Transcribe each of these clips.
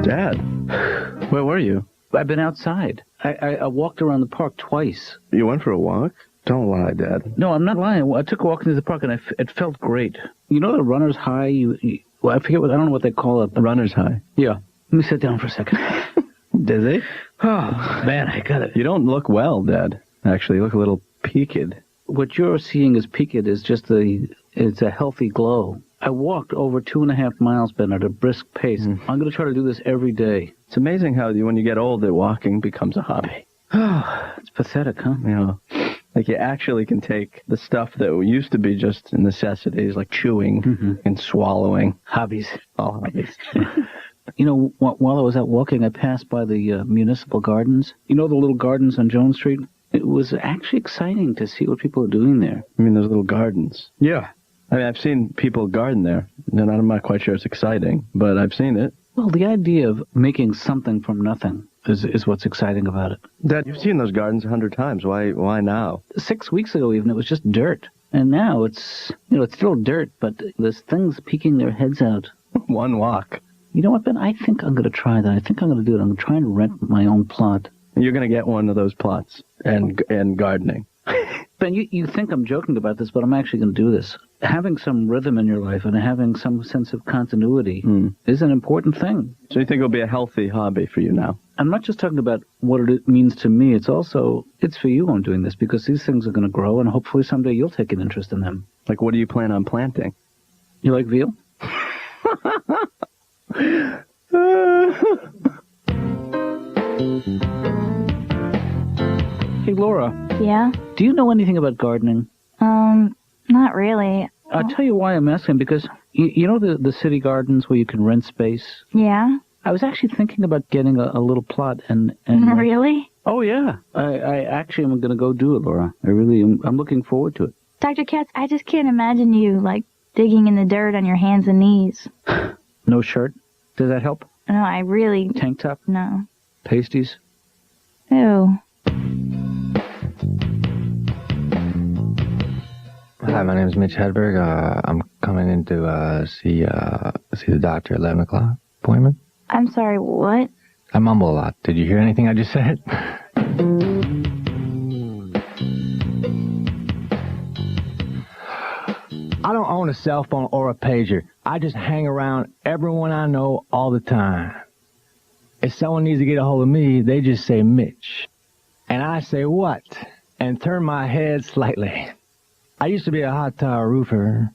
Dad, where were you? I've been outside. I walked around the park twice. You went for a walk? Don't lie, Dad. No, I'm not lying. I took a walk into the park, and it felt great. You know the runner's high? Well, I forget I don't know what they call it. The runner's high? Yeah. Let me sit down for a second. Dizzy? Oh, man, I got it. You don't look well, Dad. Actually, you look a little peaked. What you're seeing as peaked is just it's a healthy glow. I walked over 2.5 miles, Ben, at a brisk pace. I'm going to try to do this every day. It's amazing how when you get old, that walking becomes a hobby. Oh, it's pathetic, huh? Yeah. Like you actually can take the stuff that used to be just necessities, like chewing and swallowing. Hobbies. All hobbies. You know, while I was out walking, I passed by the municipal gardens. You know the little gardens on Jones Street? It was actually exciting to see what people are doing there. I mean, those little gardens. Yeah. I mean, I've seen people garden there, and I'm not quite sure it's exciting, but I've seen it. Well, the idea of making something from nothing is what's exciting about it. Dad, you've seen those gardens 100 times. Why now? 6 weeks ago, even, it was just dirt. And now it's still dirt, but there's things peeking their heads out. One walk. You know what, Ben? I think I'm going to try that. I think I'm going to do it. I'm going to try and rent my own plot. You're going to get one of those plots and gardening. Ben, you think I'm joking about this, but I'm actually going to do this. Having some rhythm in your life and having some sense of continuity is an important thing. So you think it'll be a healthy hobby for you now? I'm not just talking about what it means to me. It's for you I'm doing this, because these things are going to grow, and hopefully someday you'll take an interest in them. Like, what do you plan on planting? You like veal? Hey, Laura. Yeah? Do you know anything about gardening? Not really. I'll tell you why I'm asking, because you know the city gardens where you can rent space? Yeah? I was actually thinking about getting a little plot and Really? Oh, yeah. I actually am going to go do it, Laura. I really am. I'm looking forward to it. Dr. Katz, I just can't imagine you, digging in the dirt on your hands and knees. No shirt? Does that help? No, I really... Tank top? No. Pasties? Ew. Hi, my name is Mitch Hedberg. I'm coming in to see the doctor at 11 o'clock appointment. I'm sorry, what? I mumble a lot. Did you hear anything I just said? I don't own a cell phone or a pager. I just hang around everyone I know all the time. If someone needs to get a hold of me, they just say Mitch. And I say what? And turn my head slightly. I used to be a hot tower roofer.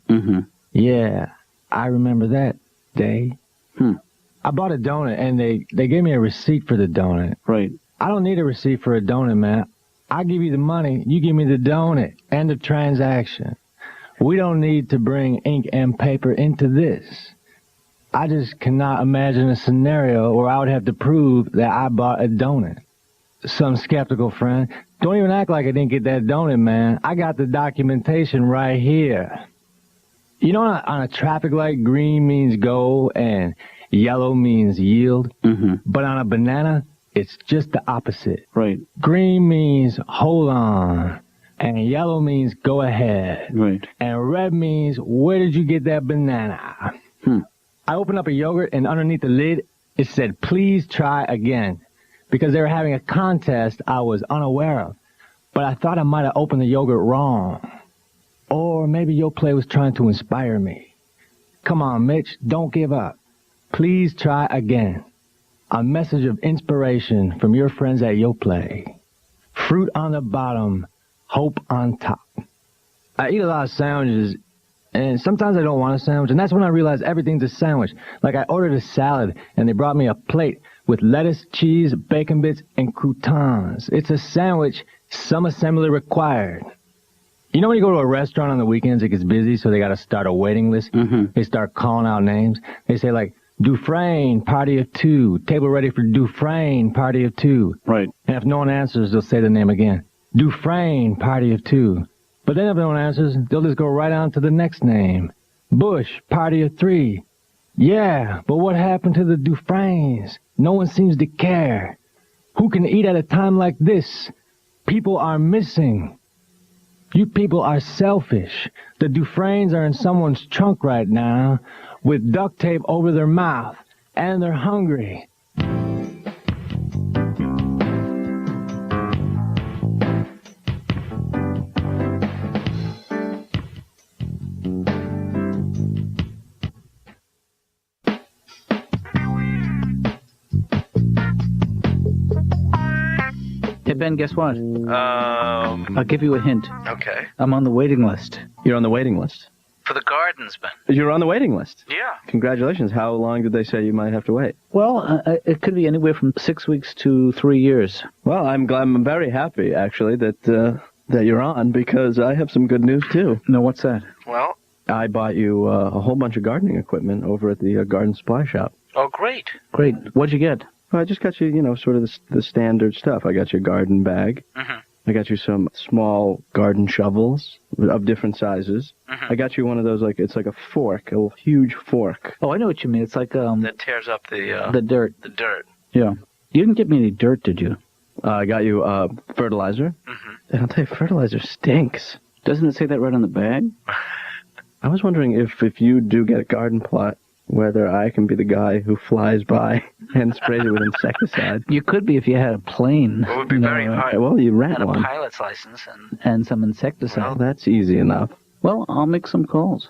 Yeah, I remember that day. I bought a donut, and they gave me a receipt for the donut. Right. I don't need a receipt for a donut, man. I give you the money, you give me the donut. End of transaction. We don't need to bring ink and paper into this. I just cannot imagine a scenario where I would have to prove that I bought a donut. Some skeptical friend, don't even act like I didn't get that donut, man. I got the documentation right here. You know, on a traffic light, green means go and yellow means yield. But on a banana, it's just the opposite. Right. Green means hold on, and yellow means go ahead. Right. And red means where did you get that banana? I opened up a yogurt, and underneath the lid, it said, please try again. Because they were having a contest I was unaware of. But I thought I might have opened the yogurt wrong. Or maybe Yoplait was trying to inspire me. Come on, Mitch, don't give up. Please try again. A message of inspiration from your friends at Yoplait. Fruit on the bottom, hope on top. I eat a lot of sandwiches, and sometimes I don't want a sandwich, and that's when I realize everything's a sandwich. Like I ordered a salad, and they brought me a plate with lettuce, cheese, bacon bits, and croutons. It's a sandwich, some assembly required. You know when you go to a restaurant on the weekends, it gets busy, so they got to start a waiting list? They start calling out names. They say, like, Dufresne, party of 2. Table ready for Dufresne, party of 2. Right. And if no one answers, they'll say the name again. Dufresne, party of 2. But then if no one answers, they'll just go right on to the next name. Bush, party of 3. Yeah, but what happened to the Dufresnes? No one seems to care. Who can eat at a time like this? People are missing. You people are selfish. The Dufresnes are in someone's trunk right now with duct tape over their mouth, and they're hungry. Ben, guess what? I'll give you a hint. Okay. I'm on the waiting list. You're on the waiting list. For the gardens, Ben. You're on the waiting list. Yeah. Congratulations. How long did they say you might have to wait? Well, it could be anywhere from 6 weeks to 3 years. Well, I'm very happy, actually, that you're on, because I have some good news, too. No, what's that? Well, I bought you a whole bunch of gardening equipment over at the garden supply shop. Oh, great. Great. What'd you get? Well, I just got you, sort of the standard stuff. I got you a garden bag. Mm-hmm. I got you some small garden shovels of different sizes. Mm-hmm. I got you one of those, it's like a fork, a huge fork. Oh, I know what you mean. It's like, that tears up the dirt. The dirt. Yeah. You didn't get me any dirt, did you? I got you fertilizer. Mm-hmm. And I'll tell you, fertilizer stinks. Doesn't it say that right on the bag? I was wondering if you do get a garden plot, whether I can be the guy who flies by and sprays it with insecticide. You could be if you had a plane. It would be very hard. Well, you rent one. And a pilot's license and some insecticide. Well, that's easy enough. Well, I'll make some calls.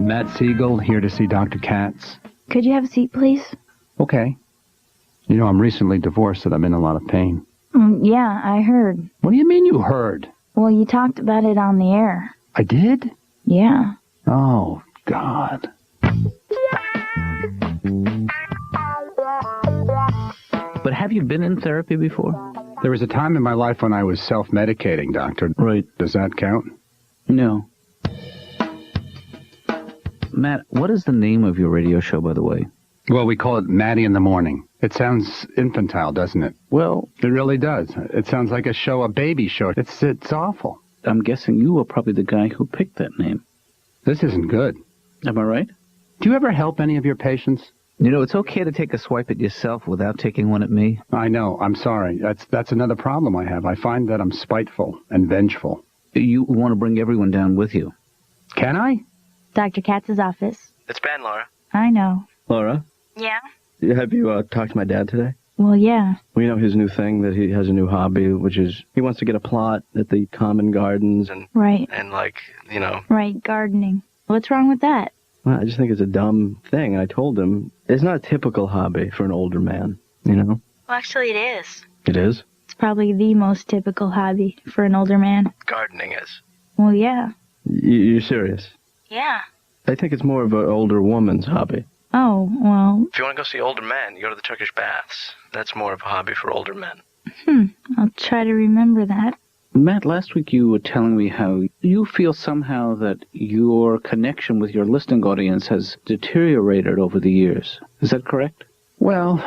Matt Siegel, here to see Dr. Katz. Could you have a seat, please? Okay. You know, I'm recently divorced and I'm in a lot of pain. Yeah, I heard. What do you mean you heard? Well, you talked about it on the air. I did? Yeah. Oh, God. But have you been in therapy before? There was a time in my life when I was self-medicating, Doctor. Right. Does that count? No. Matt, what is the name of your radio show, by the way? Well, we call it Maddie in the Morning. It sounds infantile, doesn't it? Well, it really does. It sounds like a baby show. It's awful. I'm guessing you were probably the guy who picked that name. This isn't good. Am I right? Do you ever help any of your patients? You know, it's okay to take a swipe at yourself without taking one at me. I know. I'm sorry. That's another problem I have. I find that I'm spiteful and vengeful. You want to bring everyone down with you. Can I? Dr. Katz's office. It's Ben, Laura. I know. Laura? Yeah? Have you talked to my dad today? Well, yeah. Well, you know his new thing, that he has a new hobby, which is he wants to get a plot at the common gardens and... Right. And, Right, gardening. What's wrong with that? Well, I just think it's a dumb thing. I told him it's not a typical hobby for an older man, Well, actually, it is. It is? It's probably the most typical hobby for an older man. Gardening is. Well, yeah. You're serious? Yeah. I think it's more of an older woman's hobby. Oh, well... If you want to go see older men, you go to the Turkish baths. That's more of a hobby for older men. I'll try to remember that. Matt, last week you were telling me how you feel somehow that your connection with your listening audience has deteriorated over the years. Is that correct? Well,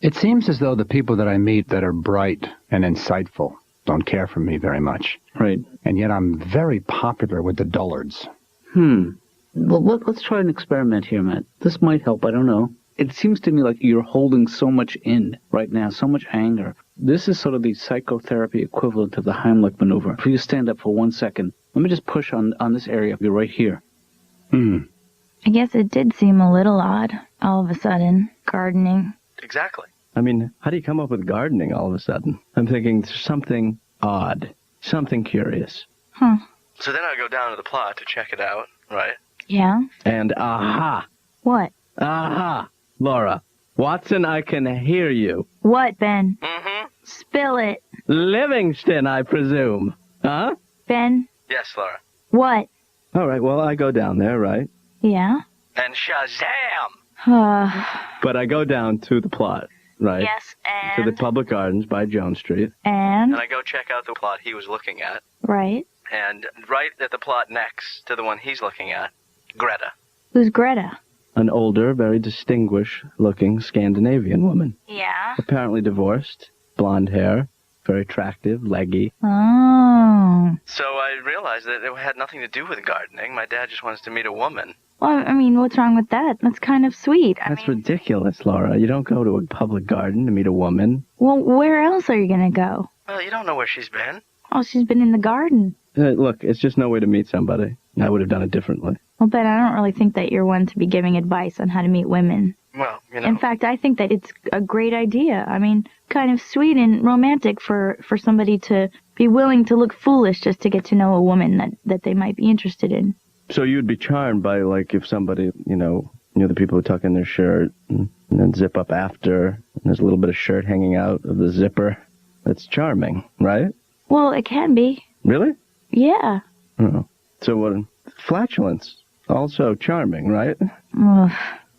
it seems as though the people that I meet that are bright and insightful don't care for me very much. Right. And yet I'm very popular with the dullards. Well, let's try an experiment here, Matt. This might help, I don't know. It seems to me like you're holding so much in right now, so much anger. This is sort of the psychotherapy equivalent of the Heimlich maneuver. If you stand up for 1 second, let me just push on this area. You're right here. I guess it did seem a little odd, all of a sudden, gardening. Exactly. I mean, how do you come up with gardening all of a sudden? I'm thinking something odd, something curious. Huh. So then I go down to the plot to check it out, right? Yeah? And aha! What? Aha! Laura, Watson, I can hear you. What, Ben? Mm-hmm. Spill it. Livingston, I presume. Huh? Ben? Yes, Laura. What? All right, well, I go down there, right? Yeah? And Shazam! But I go down to the plot, right? Yes, and? To the public gardens by Jones Street. And? And I go check out the plot he was looking at. Right. And right at the plot next to the one he's looking at, Greta. Who's Greta? An older, very distinguished-looking Scandinavian woman. Yeah? Apparently divorced, blonde hair, very attractive, leggy. Oh. So I realized that it had nothing to do with gardening. My dad just wants to meet a woman. Well, I mean, what's wrong with that? That's kind of sweet. That's ridiculous, Laura. You don't go to a public garden to meet a woman. Well, where else are you going to go? Well, you don't know where she's been. Oh, she's been in the garden. Look, it's just no way to meet somebody. I would have done it differently. Well, Ben, I don't really think that you're one to be giving advice on how to meet women. Well, In fact, I think that it's a great idea. I mean, kind of sweet and romantic for somebody to be willing to look foolish just to get to know a woman that they might be interested in. So you'd be charmed by, if somebody, You know, the people who tuck in their shirt and then zip up after, and there's a little bit of shirt hanging out of the zipper. That's charming, right? Well, it can be. Really? Yeah. Oh. So what? Flatulence. Also charming, right? Ugh.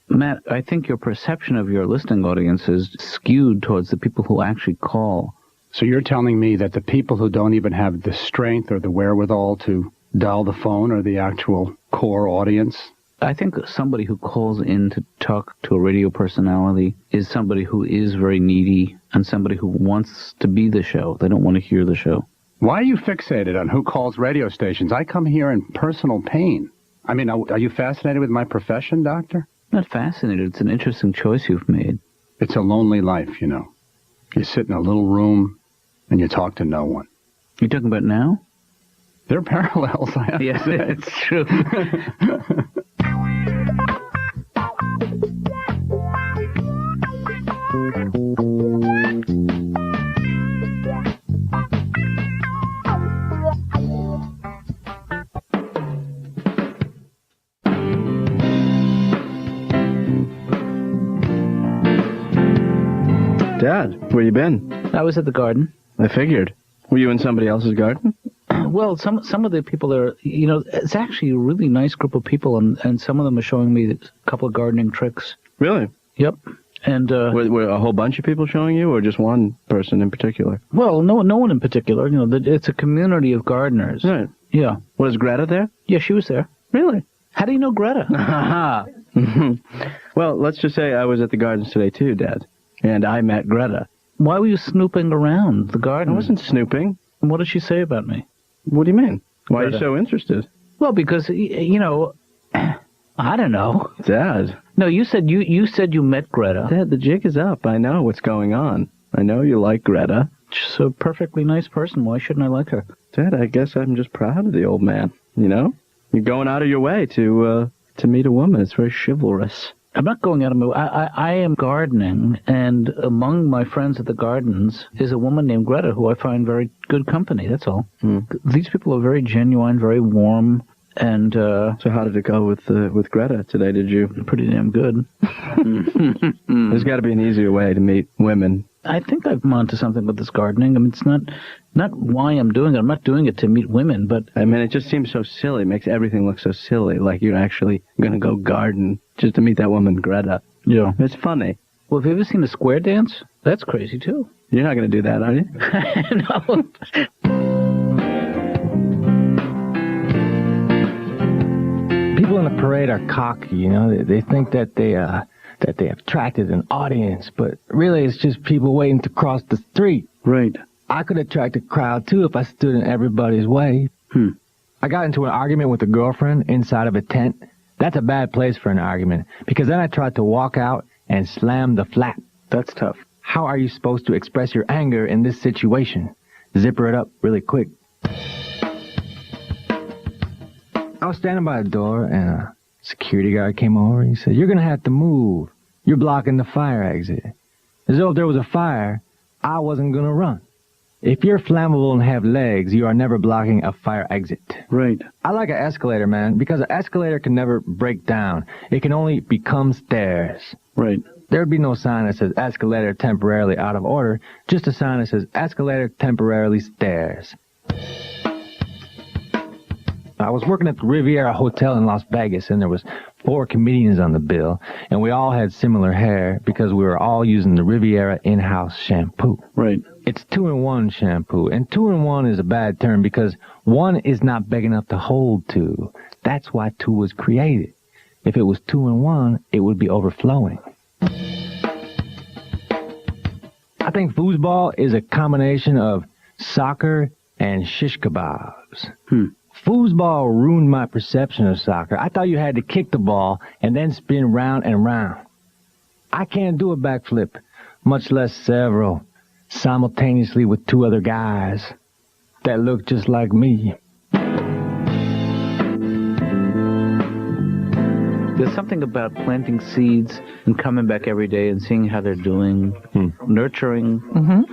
Matt, I think your perception of your listening audience is skewed towards the people who actually call. So you're telling me that the people who don't even have the strength or the wherewithal to dial the phone are the actual core audience? I think somebody who calls in to talk to a radio personality is somebody who is very needy and somebody who wants to be the show. They don't want to hear the show. Why are you fixated on who calls radio stations? I come here in personal pain. I mean, are you fascinated with my profession, Doctor? Not fascinated. It's an interesting choice you've made. It's a lonely life, you know. You sit in a little room and you talk to no one. You talking about now? There are parallels, I have to say. It's true. Dad, where you been? I was at the garden. I figured. Were you in somebody else's garden? Well, some of the people are, you know, it's actually a really nice group of people, and some of them are showing me a couple of gardening tricks. Really? Yep. And were a whole bunch of people showing you, or just one person in particular? well, no one in particular. You know, it's a community of gardeners. Right. Yeah. Was Greta there? Yeah, she was there. Really? How do you know Greta? Well, let's just say I was at the gardens today too, Dad, and I met Greta. Why were you snooping around the garden? I wasn't snooping. What did she say about me? What do you mean? Why are you Greta. so interested? Well, because you know, I don't know. Dad. No, you said you met Greta. Dad, the jig is up. I know what's going on. I know you like Greta. She's a perfectly nice person. Why shouldn't I like her? Dad, I guess I'm just proud of the old man. You know? You're going out of your way to meet a woman. It's very chivalrous. I'm not going out of my way. I am gardening, and among my friends at the gardens is a woman named Greta, who I find very good company, that's all. These people are very genuine, very warm, and... So how did it go with Greta today, did you? Pretty damn good. There's got to be an easier way to meet women. I think I'm onto something with this gardening. I mean, it's not why I'm doing it. I'm not doing it to meet women, but... I mean, it just seems so silly. It makes everything look so silly, like you're actually going to go garden just to meet that woman, Greta. Yeah. It's funny. Well, have you ever seen a square dance? That's crazy, too. You're not going to do that, are you? No. People in the parade are cocky, you know. They think that they have attracted an audience, but really it's just people waiting to cross the street. Right. I could attract a crowd, too, if I stood in everybody's way. I got into an argument with a girlfriend inside of a tent. That's a bad place for an argument, because then I tried to walk out and slam the flat. That's tough. How are you supposed to express your anger in this situation? Zipper it up really quick. I was standing by the door, and a security guard came over. He said, "You're going to have to move. You're blocking the fire exit." As though if there was a fire, I wasn't going to run. If you're flammable and have legs, you are never blocking a fire exit. Right. I like an escalator, man, because an escalator can never break down. It can only become stairs. Right. There'd be no sign that says escalator temporarily out of order, just a sign that says escalator temporarily stairs. I was working at the Riviera Hotel in Las Vegas, and there was 4 comedians on the bill, and we all had similar hair because we were all using the Riviera in-house shampoo. Right. It's 2-in-1 shampoo, and 2-in-1 is a bad term because 1 is not big enough to hold 2. That's why 2 was created. If it was 2-in-1, it would be overflowing. I think foosball is a combination of soccer and shish kebabs. Foosball ruined my perception of soccer. I thought you had to kick the ball and then spin round and round. I can't do a backflip, much less several, simultaneously with 2 other guys that look just like me. There's something about planting seeds and coming back every day and seeing how they're doing, nurturing.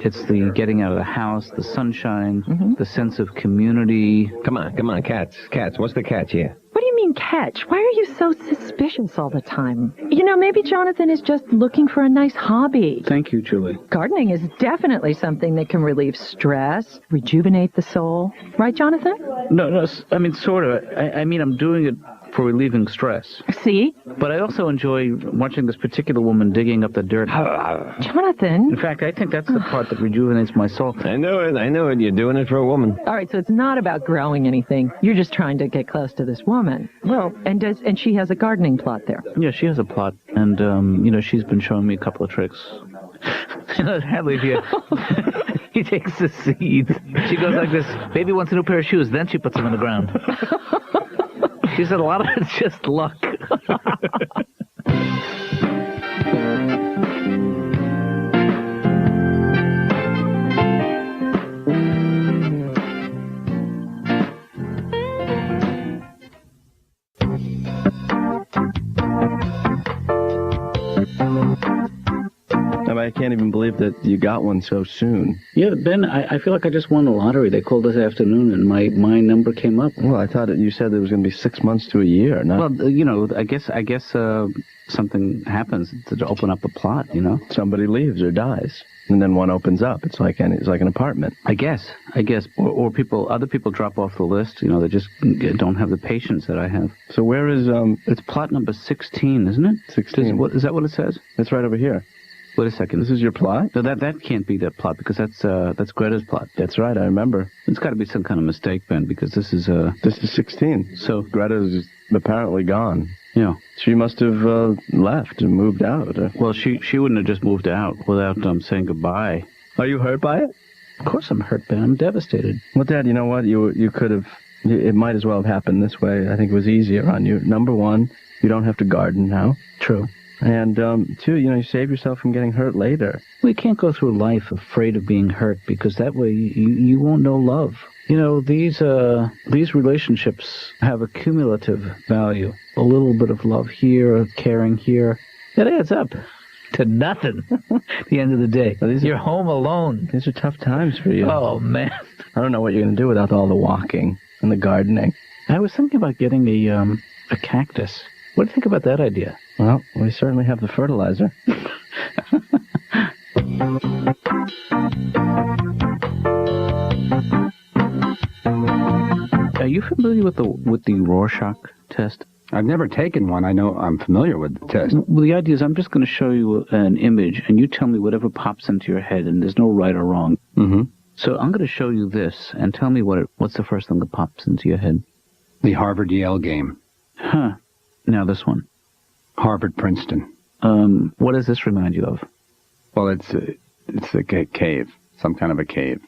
It's the getting out of the house, the sunshine, the sense of community. Come on, Katz. Katz, what's the catch here? What do you mean catch? Why are you so suspicious all the time? You know, maybe Jonathan is just looking for a nice hobby. Thank you, Julie. Gardening is definitely something that can relieve stress, rejuvenate the soul. Right, Jonathan? No, I mean, sort of. I mean, I'm doing it for relieving stress. See? But I also enjoy watching this particular woman digging up the dirt. Jonathan? In fact, I think that's the part that rejuvenates my soul. I know it. You're doing it for a woman. All right, so it's not about growing anything. You're just trying to get close to this woman. Well, and she has a gardening plot there. Yeah, she has a plot, and she's been showing me a couple of tricks. Hadley, he takes the seeds. She goes like this. Baby wants a new pair of shoes. Then she puts them in the ground. She said a lot of it's just luck. I can't even believe that you got one so soon. Yeah, Ben, I feel like I just won the lottery. They called this afternoon, and my number came up. Well, I thought you said it was going to be 6 months to a year. Not... Well, I guess something happens to open up a plot. Somebody leaves or dies, and then one opens up. It's like an apartment. I guess, or other people drop off the list. They just don't have the patience that I have. So where is It's plot number 16, isn't it? 16. Is that what it says? It's right over here. Wait a second. This is your plot? No, that can't be that plot, because that's Greta's plot. That's right, I remember. It's got to be some kind of mistake, Ben, because this is 16. So Greta's apparently gone. Yeah. She must have left and moved out. Well, she wouldn't have just moved out without saying goodbye. Are you hurt by it? Of course I'm hurt, Ben. I'm devastated. Well, Dad, you know what? You could have... It might as well have happened this way. I think it was easier on you. Number one, you don't have to garden now. True. And, two, you save yourself from getting hurt later. We can't go through life afraid of being hurt, because that way you won't know love. These relationships have a cumulative value. A little bit of love here, of caring here. It adds up to nothing at the end of the day. You're home alone. These are tough times for you. Oh, man. I don't know what you're going to do without all the walking and the gardening. I was thinking about getting a cactus. What do you think about that idea? Well, we certainly have the fertilizer. Are you familiar with the Rorschach test? I've never taken one. I know I'm familiar with the test. Well, the idea is I'm just going to show you an image, and you tell me whatever pops into your head, and there's no right or wrong. Mm-hmm. So I'm going to show you this, and tell me what's the first thing that pops into your head. The Harvard-Yale game. Huh. Now this one. Harvard-Princeton. What does this remind you of? Well, it's a cave. Some kind of a cave.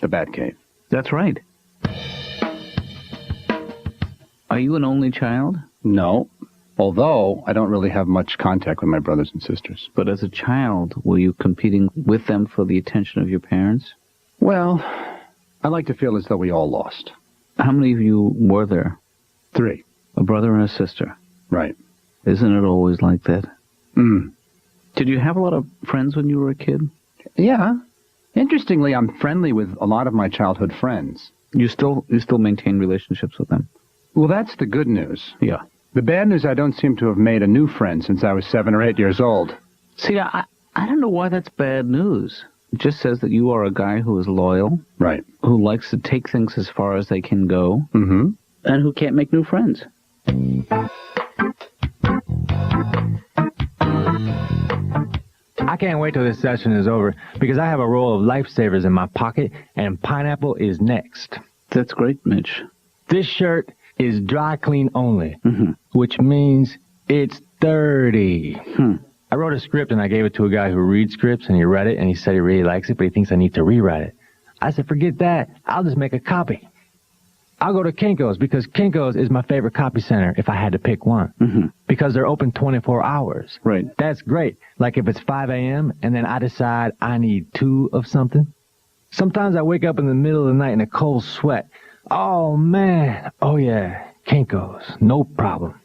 The Bat Cave. That's right. Are you an only child? No. Although I don't really have much contact with my brothers and sisters. But as a child, were you competing with them for the attention of your parents? Well, I like to feel as though we all lost. How many of you were there? 3. A brother and a sister. Right. Isn't it always like that? Mm. Did you have a lot of friends when you were a kid? Yeah. Interestingly, I'm friendly with a lot of my childhood friends. You still maintain relationships with them? Well, that's the good news. Yeah. The bad news, I don't seem to have made a new friend since I was 7 or 8 years old. See, I don't know why that's bad news. It just says that you are a guy who is loyal. Right. Who likes to take things as far as they can go. Mm-hmm. And who can't make new friends. I can't wait till this session is over, because I have a roll of lifesavers in my pocket, and pineapple is next. That's great, Mitch. This shirt is dry clean only, which means it's dirty. I wrote a script and I gave it to a guy who reads scripts, and he read it and he said he really likes it, but he thinks I need to rewrite it. I said, forget that. I'll just make a copy. I'll go to Kinko's, because Kinko's is my favorite copy center if I had to pick one. Because they're open 24 hours. Right. That's great. Like if it's 5 a.m. and then I decide I need 2 of something. Sometimes I wake up in the middle of the night in a cold sweat. Oh, man. Oh, yeah. Kinko's. No problem.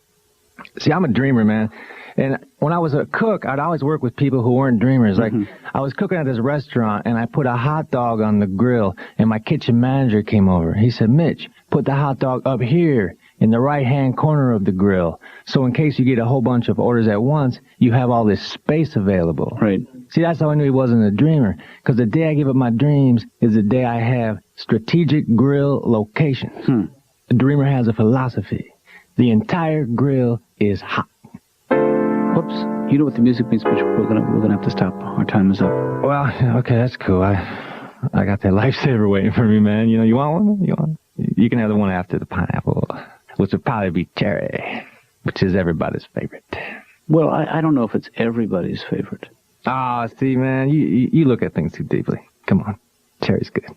See, I'm a dreamer, man. And when I was a cook, I'd always work with people who weren't dreamers. Like, I was cooking at this restaurant, and I put a hot dog on the grill, and my kitchen manager came over. He said, Mitch, put the hot dog up here in the right-hand corner of the grill. So in case you get a whole bunch of orders at once, you have all this space available. Right. See, that's how I knew he wasn't a dreamer. Because the day I give up my dreams is the day I have strategic grill locations. A dreamer has a philosophy. The entire grill is hot. Whoops. You know what the music means, but we're gonna have to stop. Our time is up. Well, okay, that's cool. I got that lifesaver waiting for me, man. You know, you want one? You can have the one after the pineapple, which would probably be cherry, which is everybody's favorite. Well, I don't know if it's everybody's favorite. Ah, see, man, you look at things too deeply. Come on, cherry's good.